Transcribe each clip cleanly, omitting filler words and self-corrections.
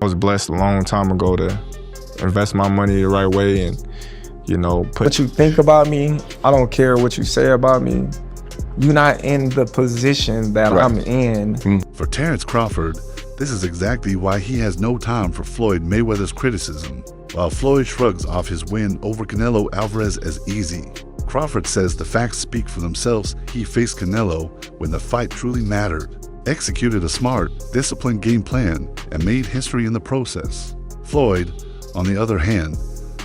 was blessed a long time ago to invest my money the right way and, put what you think about me. I don't care what you say about me. You're not in the position that I'm in. For Terence Crawford, this is exactly why he has no time for Floyd Mayweather's criticism. While Floyd shrugs off his win over Canelo Alvarez as easy, Crawford says the facts speak for themselves. He faced Canelo when the fight truly mattered, executed a smart, disciplined game plan, and made history in the process. Floyd, on the other hand,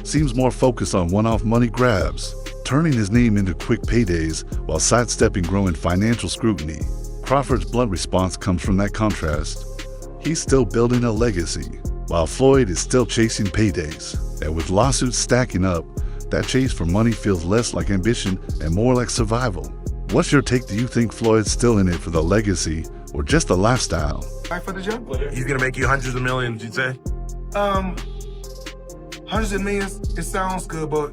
seems more focused on one-off money grabs, turning his name into quick paydays while sidestepping growing financial scrutiny. Crawford's blunt response comes from that contrast. He's still building a legacy, while Floyd is still chasing paydays. And with lawsuits stacking up, that chase for money feels less like ambition and more like survival. What's your take? Do you think Floyd's still in it for the legacy or just the lifestyle? For the jump? He's gonna make you hundreds of millions, you'd say? Hundreds of millions, it sounds good, but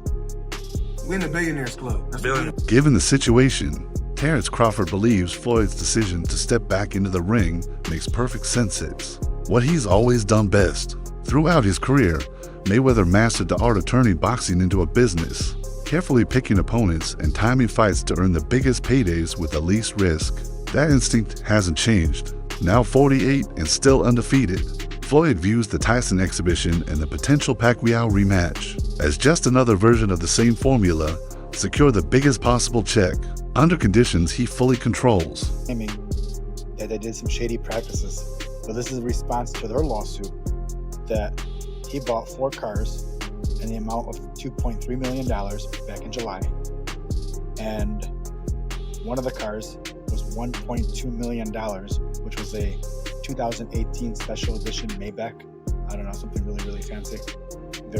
we're in the billionaires club. That's Billion. Given the situation, Terence Crawford believes Floyd's decision to step back into the ring makes perfect sense. It's what he's always done best. Throughout his career, Mayweather mastered the art of turning boxing into a business, carefully picking opponents and timing fights to earn the biggest paydays with the least risk. That instinct hasn't changed. Now 48 and still undefeated, Floyd views the Tyson exhibition and the potential Pacquiao rematch as just another version of the same formula: secure the biggest possible check, under conditions he fully controls. That they did some shady practices. So this is a response to their lawsuit that he bought 4 cars in the amount of $2.3 million back in July. And one of the cars was $1.2 million, which was a 2018 special edition Maybach. I don't know, something really, really fancy.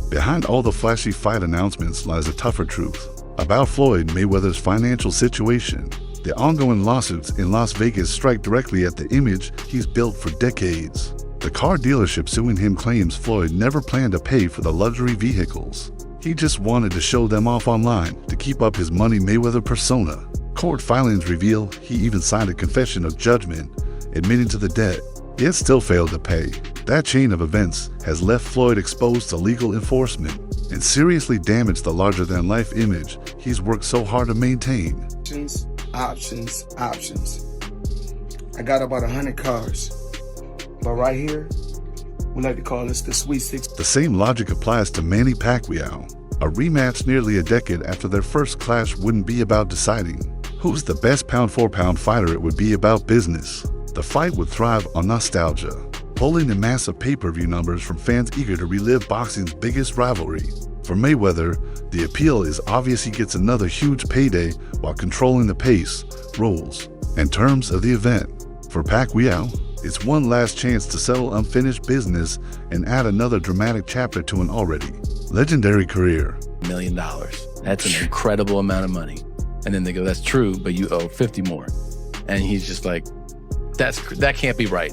Behind all the flashy fight announcements lies a tougher truth about Floyd Mayweather's financial situation. The ongoing lawsuits in Las Vegas strike directly at the image he's built for decades. The car dealership suing him claims Floyd never planned to pay for the luxury vehicles. He just wanted to show them off online to keep up his Money Mayweather persona. Court filings reveal he even signed a confession of judgment, admitting to the debt, yet still failed to pay. That chain of events has left Floyd exposed to legal enforcement and seriously damaged the larger-than-life image he's worked so hard to maintain. Options. I got about 100 cars, but right here, we like to call this the Sweet 16. The same logic applies to Manny Pacquiao. A rematch nearly a decade after their first clash wouldn't be about deciding who's the best pound-for-pound fighter. It would be about business. The fight would thrive on nostalgia, pulling in massive pay-per-view numbers from fans eager to relive boxing's biggest rivalry. For Mayweather, the appeal is obvious. He gets another huge payday while controlling the pace, rules, and terms of the event. For Pacquiao, it's one last chance to settle unfinished business and add another dramatic chapter to an already legendary career. $1 million. That's an incredible amount of money. And then they go, that's true, but you owe 50 more. And he's just like, that can't be right.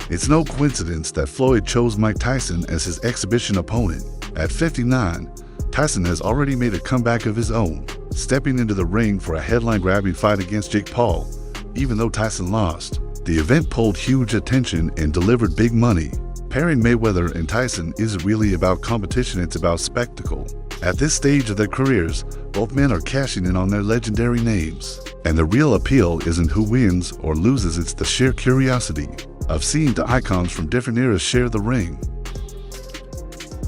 It's no coincidence that Floyd chose Mike Tyson as his exhibition opponent. At 59, Tyson has already made a comeback of his own, stepping into the ring for a headline-grabbing fight against Jake Paul. Even though Tyson lost, the event pulled huge attention and delivered big money. Pairing Mayweather and Tyson isn't really about competition, it's about spectacle. At this stage of their careers, both men are cashing in on their legendary names. And the real appeal isn't who wins or loses, it's the sheer curiosity of seeing the icons from different eras share the ring.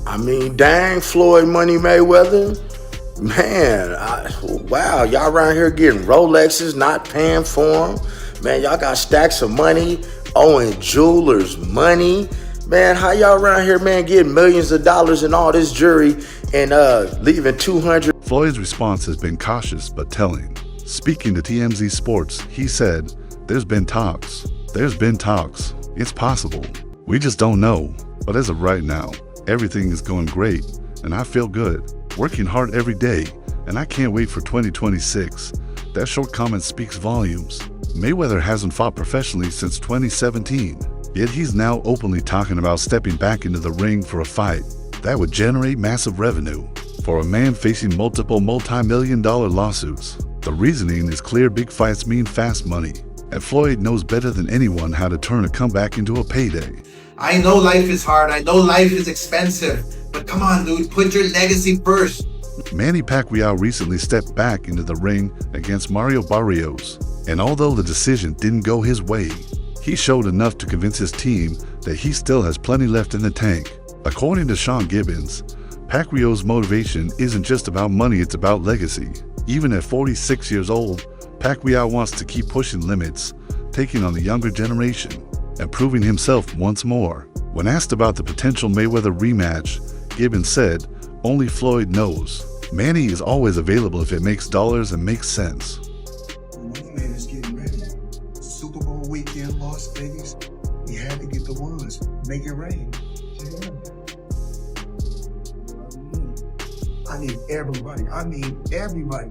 I mean, dang, Floyd Money Mayweather. Man, wow, y'all around here getting Rolexes, not paying for them. Man, y'all got stacks of money, owing jewelers money. Man, how y'all around here, man, getting millions of dollars in all this jewelry and leaving 200? Floyd's response has been cautious but telling. Speaking to TMZ Sports, he said, there's been talks. It's possible. We just don't know. But as of right now, everything is going great, and I feel good. Working hard every day, and I can't wait for 2026. That short comment speaks volumes. Mayweather hasn't fought professionally since 2017, yet he's now openly talking about stepping back into the ring for a fight that would generate massive revenue. For a man facing multiple multi-million-dollar lawsuits, the reasoning is clear: big fights mean fast money. and Floyd knows better than anyone how to turn a comeback into a payday. I know life is hard. I know life is expensive. But come on, dude, put your legacy first. Manny Pacquiao recently stepped back into the ring against Mario Barrios, and although the decision didn't go his way, he showed enough to convince his team that he still has plenty left in the tank. According to Sean Gibbons, Pacquiao's motivation isn't just about money, it's about legacy. Even at 46 years old, Pacquiao wants to keep pushing limits, taking on the younger generation, and proving himself once more. When asked about the potential Mayweather rematch, Gibbons said, "Only Floyd knows. Manny is always available if it makes dollars and makes sense." Money Man is getting ready. Super Bowl weekend, Las Vegas. We had to get the ones. Make it rain. I need everybody. I mean everybody.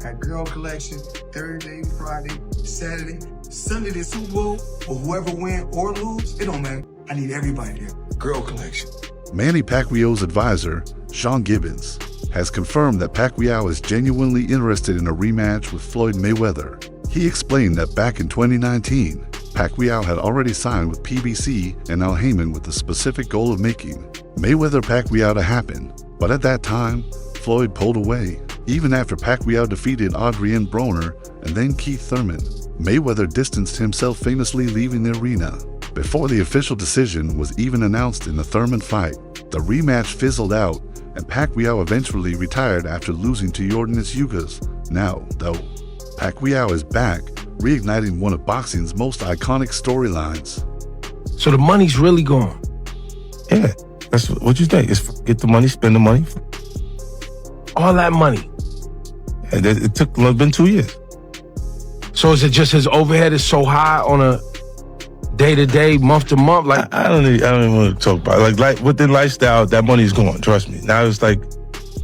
At Girl Collection, Thursday, Friday, Saturday, Sunday, the Super Bowl, or whoever win or lose, it don't matter. I need everybody there. Girl Collection. Manny Pacquiao's advisor, Sean Gibbons, has confirmed that Pacquiao is genuinely interested in a rematch with Floyd Mayweather. He explained that back in 2019, Pacquiao had already signed with PBC and Al Heyman with the specific goal of making Mayweather-Pacquiao to happen. But at that time, Floyd pulled away. Even after Pacquiao defeated Adrian Broner and then Keith Thurman, Mayweather distanced himself, famously leaving the arena. Before the official decision was even announced in the Thurman fight, the rematch fizzled out and Pacquiao eventually retired after losing to Yordenis Ugas. Now, though, Pacquiao is back, reigniting one of boxing's most iconic storylines. So the money's really gone. Yeah, that's what you think. It's get the money, spend the money. All that money. And it took been 2 years. So is it just his overhead is so high on a day-to-day, month-to-month? Like I don't even want to talk about it. Like with the lifestyle, that money's gone, trust me. Now it's like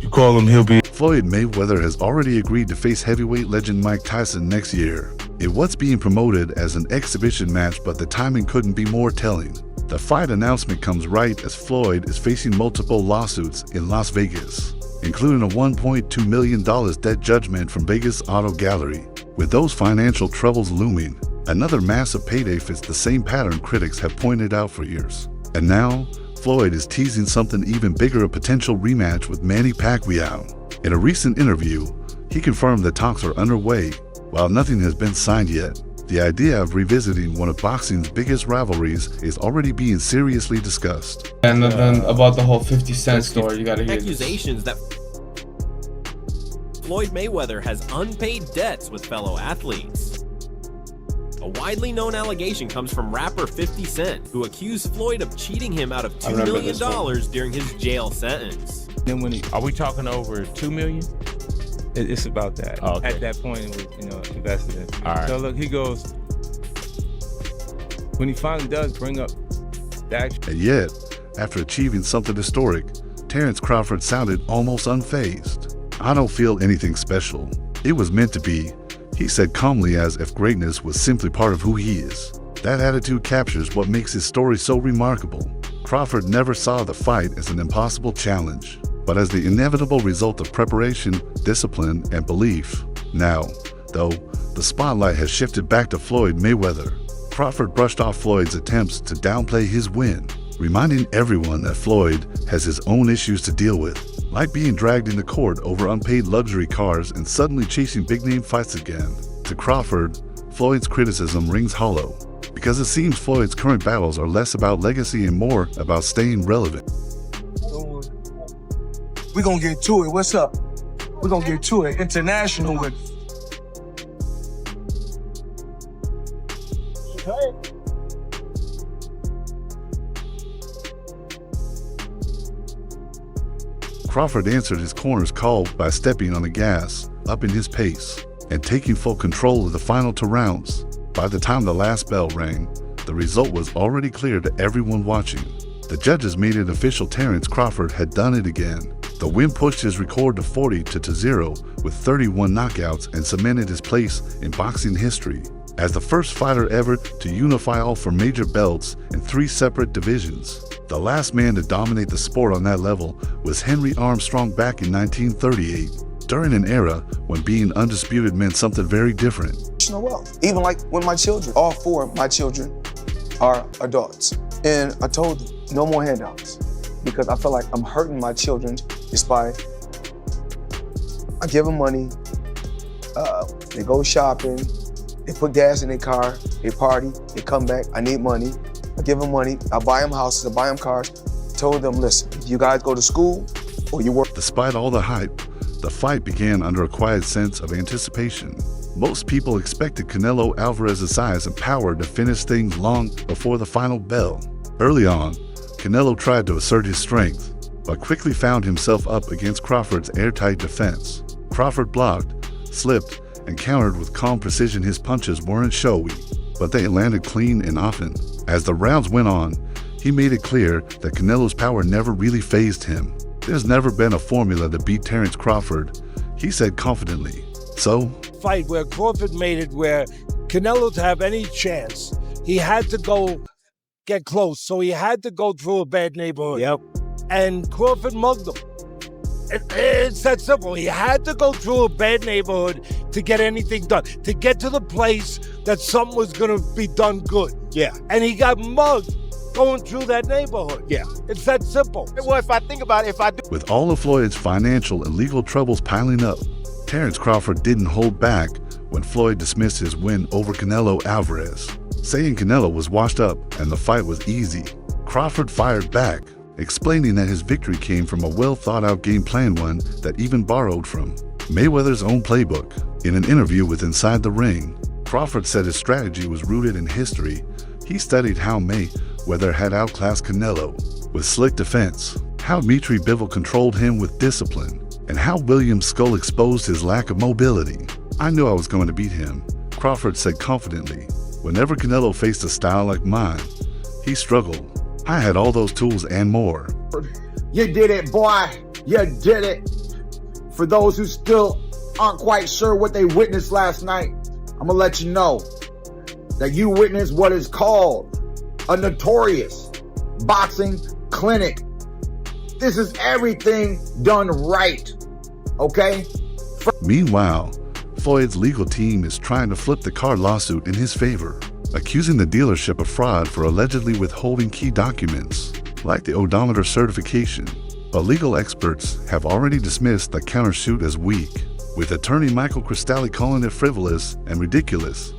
you call him, he'll be. Floyd Mayweather has already agreed to face heavyweight legend Mike Tyson next year in what's being promoted as an exhibition match, but the timing couldn't be more telling. The fight announcement comes right as Floyd is facing multiple lawsuits in Las Vegas, including a $1.2 million debt judgment from Vegas Auto Gallery. With those financial troubles looming, another massive payday fits the same pattern critics have pointed out for years. And now, Floyd is teasing something even bigger, a potential rematch with Manny Pacquiao. In a recent interview, he confirmed that talks are underway, while nothing has been signed yet. The idea of revisiting one of boxing's biggest rivalries is already being seriously discussed. And then about the whole 50 Cent story, you gotta hear accusations that Floyd Mayweather has unpaid debts with fellow athletes. A widely known allegation comes from rapper 50 Cent, who accused Floyd of cheating him out of $2 million during his jail sentence. Then are we talking over $2 million? It's about that. Oh, okay. At that point, it was, invested in. All right. So look, he goes, when he finally does bring up the action. And yet, after achieving something historic, Terence Crawford sounded almost unfazed. "I don't feel anything special. It was meant to be," he said calmly, as if greatness was simply part of who he is. That attitude captures what makes his story so remarkable. Crawford never saw the fight as an impossible challenge, but as the inevitable result of preparation, discipline, and belief. Now, though, the spotlight has shifted back to Floyd Mayweather. Crawford brushed off Floyd's attempts to downplay his win, reminding everyone that Floyd has his own issues to deal with, like being dragged into court over unpaid luxury cars and suddenly chasing big-name fights again. To Crawford, Floyd's criticism rings hollow, because it seems Floyd's current battles are less about legacy and more about staying relevant. We're gonna get to it. What's up? We're gonna get to it. International with it. Crawford answered his corner's call by stepping on the gas, upping his pace, and taking full control of the final 2 rounds. By the time the last bell rang, the result was already clear to everyone watching. The judges made it official: Terence Crawford had done it again. The win pushed his record to 40-0 with 31 knockouts and cemented his place in boxing history as the first fighter ever to unify all 4 major belts in 3 separate divisions. The last man to dominate the sport on that level was Henry Armstrong back in 1938, during an era when being undisputed meant something very different. generational wealth. Even like when my children, all 4 of my children are adults. And I told them, no more handouts. Because I feel like I'm hurting my children just by, I give them money, they go shopping, they put gas in their car, they party, they come back, I need money. I give them money, I buy them houses, I buy them cars. Told them, listen, you guys go to school or you work. Despite all the hype, the fight began under a quiet sense of anticipation. Most people expected Canelo Alvarez's size and power to finish things long before the final bell. Early on, Canelo tried to assert his strength, but quickly found himself up against Crawford's airtight defense. Crawford blocked, slipped, and countered with calm precision. His punches weren't showy, but they landed clean and often. As the rounds went on, he made it clear that Canelo's power never really fazed him. There's never been a formula to beat Terence Crawford, he said confidently. So, fight where Crawford made it where Canelo to have any chance, he had to go get close. So he had to go through a bad neighborhood. Yep. And Crawford mugged him. It's that simple. He had to go through a bad neighborhood to get anything done, to get to the place that something was going to be done good. Yeah. And he got mugged going through that neighborhood. Yeah. It's that simple. Well, if I think about it, if I do. With all of Floyd's financial and legal troubles piling up, Terence Crawford didn't hold back when Floyd dismissed his win over Canelo Alvarez, saying Canelo was washed up and the fight was easy. Crawford fired back, explaining that his victory came from a well-thought-out game plan, one that even borrowed from Mayweather's own playbook. In an interview with Inside the Ring, Crawford said his strategy was rooted in history. He studied how Mayweather had outclassed Canelo with slick defense, how Dimitri Bivol controlled him with discipline, and how William Skull exposed his lack of mobility. I knew I was going to beat him, Crawford said confidently. Whenever Canelo faced a style like mine, he struggled. I had all those tools and more. You did it, boy. You did it. For those who still aren't quite sure what they witnessed last night, I'm gonna let you know that you witnessed what is called a notorious boxing clinic. This is everything done right, okay? Meanwhile, Floyd's legal team is trying to flip the car lawsuit in his favor, accusing the dealership of fraud for allegedly withholding key documents, like the odometer certification. But legal experts have already dismissed the countersuit as weak, with attorney Michael Cristalli calling it frivolous and ridiculous.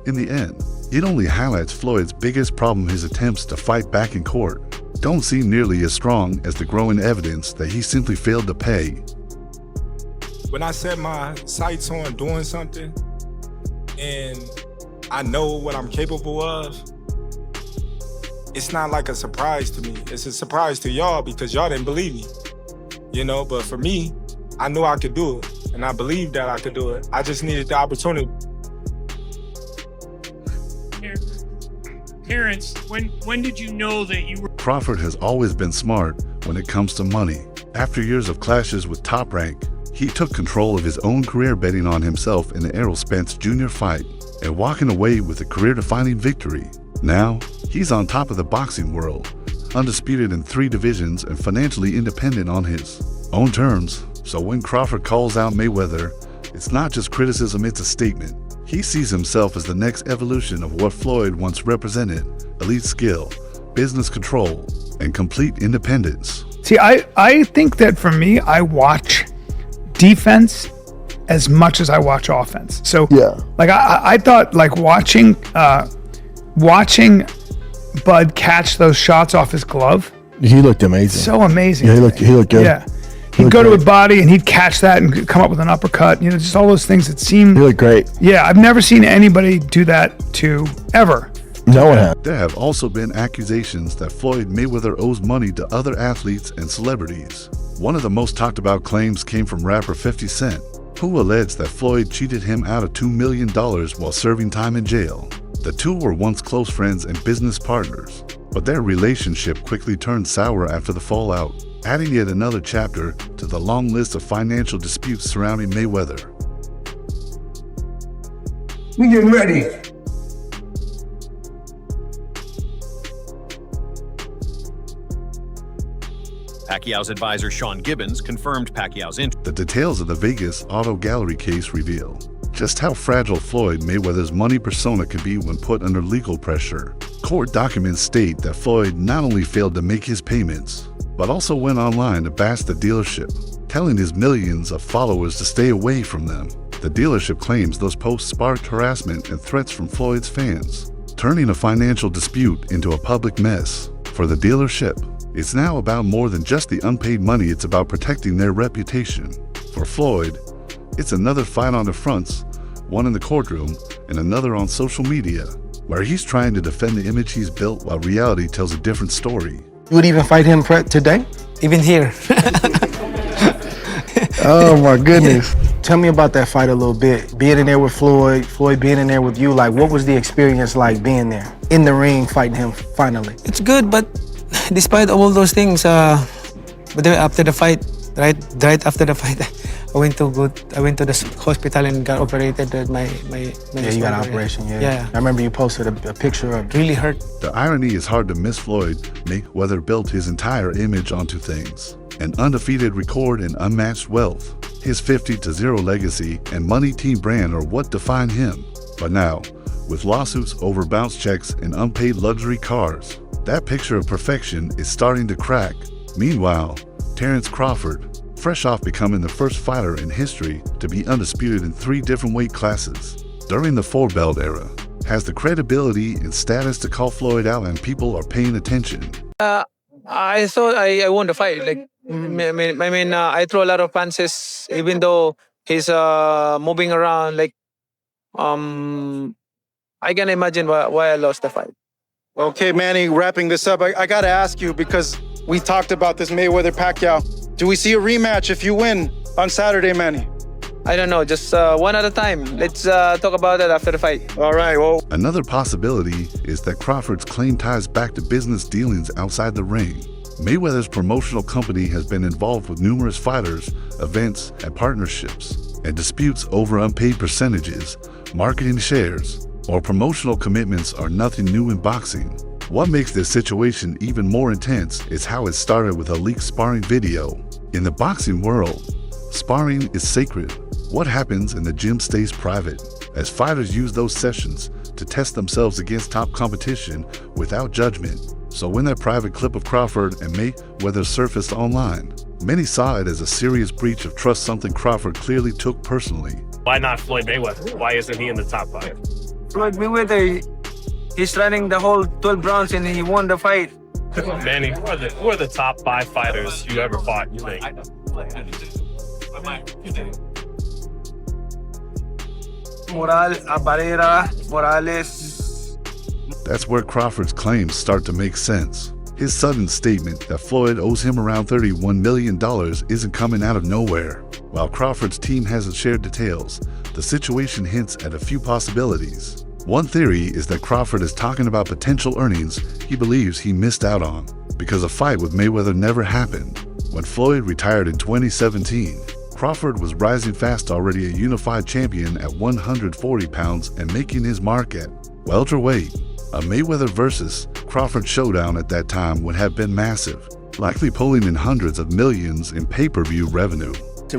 In the end, it only highlights Floyd's biggest problem: his attempts to fight back in court don't seem nearly as strong as the growing evidence that he simply failed to pay. When I set my sights on doing something and I know what I'm capable of, it's not like a surprise to me. It's a surprise to y'all because y'all didn't believe me, you know? But for me, I knew I could do it and I believed that I could do it. I just needed the opportunity. Terence, when did you know that you were... Crawford has always been smart when it comes to money. After years of clashes with Top Rank, he took control of his own career, betting on himself in the Errol Spence Jr. fight and walking away with a career-defining victory. Now, he's on top of the boxing world, undisputed in 3 divisions and financially independent on his own terms. So when Crawford calls out Mayweather, it's not just criticism, it's a statement. He sees himself as the next evolution of what Floyd once represented: elite skill, business control, and complete independence. See, I think that for me, I watch defense as much as I watch offense. So yeah, like I thought like watching Bud catch those shots off his glove. He looked amazing. So amazing. Yeah, he looked good. Yeah. He'd go to his body and he'd catch that and come up with an uppercut. You know, just all those things that seem... He looked great. Yeah, I've never seen anybody do that to ever. No one has. There have also been accusations that Floyd Mayweather owes money to other athletes and celebrities. One of the most talked about claims came from rapper 50 Cent, who alleged that Floyd cheated him out of $2 million while serving time in jail. The two were once close friends and business partners, but their relationship quickly turned sour after the fallout, adding yet another chapter to the long list of financial disputes surrounding Mayweather. We getting ready. Pacquiao's advisor Sean Gibbons confirmed Pacquiao's interest. The details of the Vegas Auto Gallery case reveal just how fragile Floyd Mayweather's money persona can be when put under legal pressure. Court documents state that Floyd not only failed to make his payments, but also went online to bash the dealership, telling his millions of followers to stay away from them. The dealership claims those posts sparked harassment and threats from Floyd's fans, turning a financial dispute into a public mess. For the dealership, it's now about more than just the unpaid money, it's about protecting their reputation. For Floyd, it's another fight on the fronts, one in the courtroom and another on social media, where he's trying to defend the image he's built while reality tells a different story. You would even fight him today? Even here. Oh my goodness. Tell me about that fight a little bit. Being in there with Floyd being in there with you, like what was the experience like being there? In the ring, fighting him finally? It's good, but despite all those things, but then after the fight, right after the fight, I went to the hospital and got operated. My yeah, you got an operation, yeah. I remember you posted a picture of really hurt. The irony is hard to miss. Floyd Mayweather built his entire image onto things. An undefeated record and unmatched wealth. His 50-0 legacy and money team brand are what define him. But now, with lawsuits over bounce checks and unpaid luxury cars, that picture of perfection is starting to crack. Meanwhile, Terence Crawford, fresh off becoming the first fighter in history to be undisputed in 3 different weight classes during the 4-belt era, has the credibility and status to call Floyd out, and people are paying attention. I thought I won the fight. Like, I throw a lot of punches, even though he's moving around. Like, I can imagine why I lost the fight. Okay, Manny, wrapping this up, I gotta ask you, because we talked about this Mayweather-Pacquiao. Do we see a rematch if you win on Saturday, Manny? I don't know, just one at a time. Let's talk about that after the fight. All right, well. Another possibility is that Crawford's claim ties back to business dealings outside the ring. Mayweather's promotional company has been involved with numerous fighters, events, and partnerships, and disputes over unpaid percentages, marketing shares, or promotional commitments are nothing new in boxing. What makes this situation even more intense is how it started with a leaked sparring video. In the boxing world, sparring is sacred. What happens in the gym stays private, as fighters use those sessions to test themselves against top competition without judgment. So when that private clip of Crawford and Mayweather surfaced online, many saw it as a serious breach of trust, something Crawford clearly took personally. Why not Floyd Mayweather? Why isn't he in the top 5? Floyd Mayweather, he's running the whole 12 rounds and he won the fight. Manny, who are the top 5 fighters you ever fought, you think? Morales. That's where Crawford's claims start to make sense. His sudden statement that Floyd owes him around $31 million isn't coming out of nowhere. While Crawford's team hasn't shared details, the situation hints at a few possibilities. One theory is that Crawford is talking about potential earnings he believes he missed out on because a fight with Mayweather never happened. When Floyd retired in 2017, Crawford was rising fast, already a unified champion at 140 pounds and making his mark at welterweight. A Mayweather versus Crawford showdown at that time would have been massive, likely pulling in hundreds of millions in pay-per-view revenue.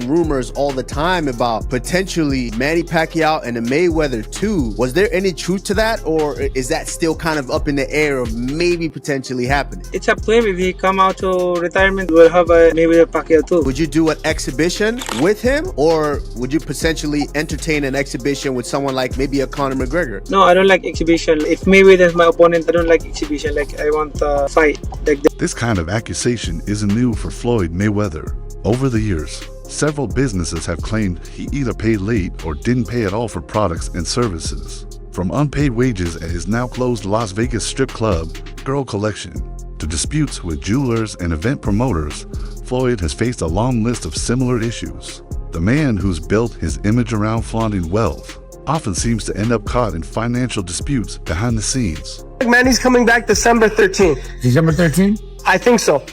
Rumors all the time about potentially Manny Pacquiao and the Mayweather 2. Was there any truth to that, or is that still kind of up in the air of maybe potentially happening? It's up to him. If he come out to retirement, we'll have a Mayweather Pacquiao too. Would you do an exhibition with him, or would you potentially entertain an exhibition with someone like maybe a Conor McGregor? No, I don't like exhibition. If Mayweather is my opponent, I don't like exhibition. Like, I want a fight like that. This kind of accusation isn't new for Floyd Mayweather. Over the years, several businesses have claimed he either paid late or didn't pay at all for products and services. From unpaid wages at his now closed Las Vegas strip club, Girl Collection, to disputes with jewelers and event promoters, Floyd has faced a long list of similar issues. The man who's built his image around flaunting wealth often seems to end up caught in financial disputes behind the scenes. Manny's coming back December 13th. December 13th? I think so.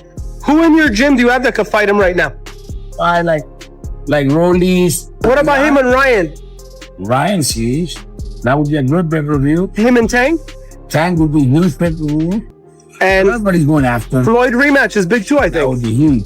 Who in your gym do you have that could fight him right now? I like Rollies. What about him and Ryan? Ryan, sheesh. That would be a good pay-per-view. Him and Tang? Tang would be huge pay-per-view. And everybody's going after. Floyd rematch is big too, I think. That would be huge.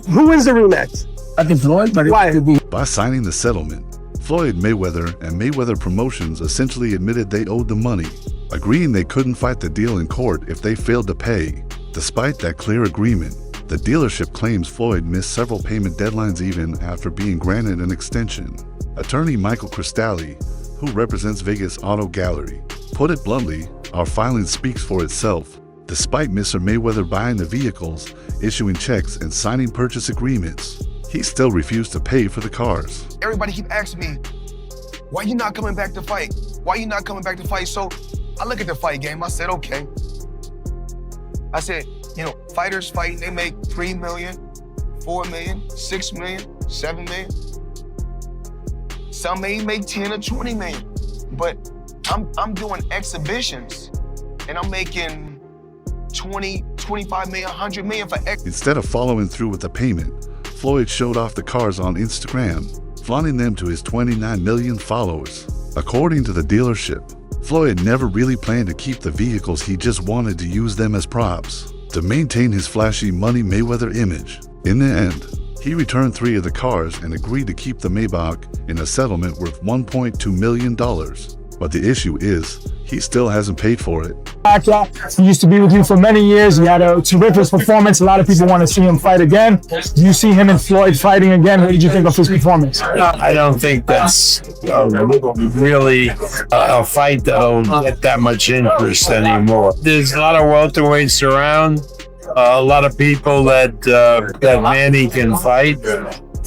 Who wins the rematch? I think Floyd, but why? By signing the settlement, Floyd Mayweather and Mayweather Promotions essentially admitted they owed the money, agreeing they couldn't fight the deal in court if they failed to pay. Despite that clear agreement, the dealership claims Floyd missed several payment deadlines even after being granted an extension. Attorney Michael Cristalli, who represents Vegas Auto Gallery, put it bluntly, our filing speaks for itself. Despite Mr. Mayweather buying the vehicles, issuing checks, and signing purchase agreements, he still refused to pay for the cars. Everybody keep asking me, why you not coming back to fight? Why you not coming back to fight? So I look at the fight game, I said, okay. I said, you know, fighters fighting, they make 3 million, 4 million, 6 million, 7 million. Some may make 10 or 20 million, but I'm doing exhibitions and I'm making 20, 25 million, 100 million for Instead of following through with the payment, Floyd showed off the cars on Instagram, flaunting them to his 29 million followers. According to the dealership, Floyd never really planned to keep the vehicles, he just wanted to use them as props to maintain his flashy Money Mayweather image. In the end, he returned 3 of the cars and agreed to keep the Maybach in a settlement worth $1.2 million. But the issue is, he still hasn't paid for it. He used to be with you for many years. He had a terrific performance. A lot of people want to see him fight again. Do you see him and Floyd fighting again? What did you think of his performance? I don't think that's really a fight that'll get that much interest anymore. There's a lot of welterweights around, a lot of people that Manny can fight.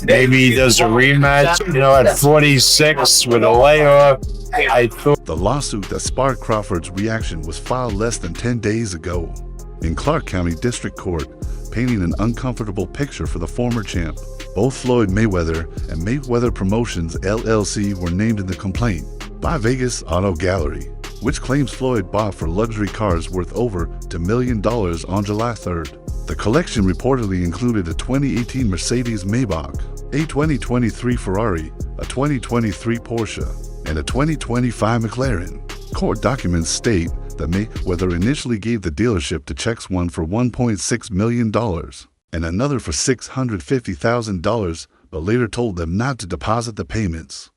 Maybe he does a rematch, you know, at 46 with a layoff. I thought the lawsuit that sparked Crawford's reaction was filed less than 10 days ago in Clark County District Court, painting an uncomfortable picture for the former champ. Both Floyd Mayweather and Mayweather Promotions LLC were named in the complaint by Vegas Auto Gallery, which claims Floyd bought for luxury cars worth over $2 million on July 3rd. The collection reportedly included a 2018 Mercedes Maybach, a 2023 Ferrari, a 2023 Porsche, and a 2025 McLaren. Court documents state that Mayweather initially gave the dealership the checks, one for $1.6 million and another for $650,000, but later told them not to deposit the payments.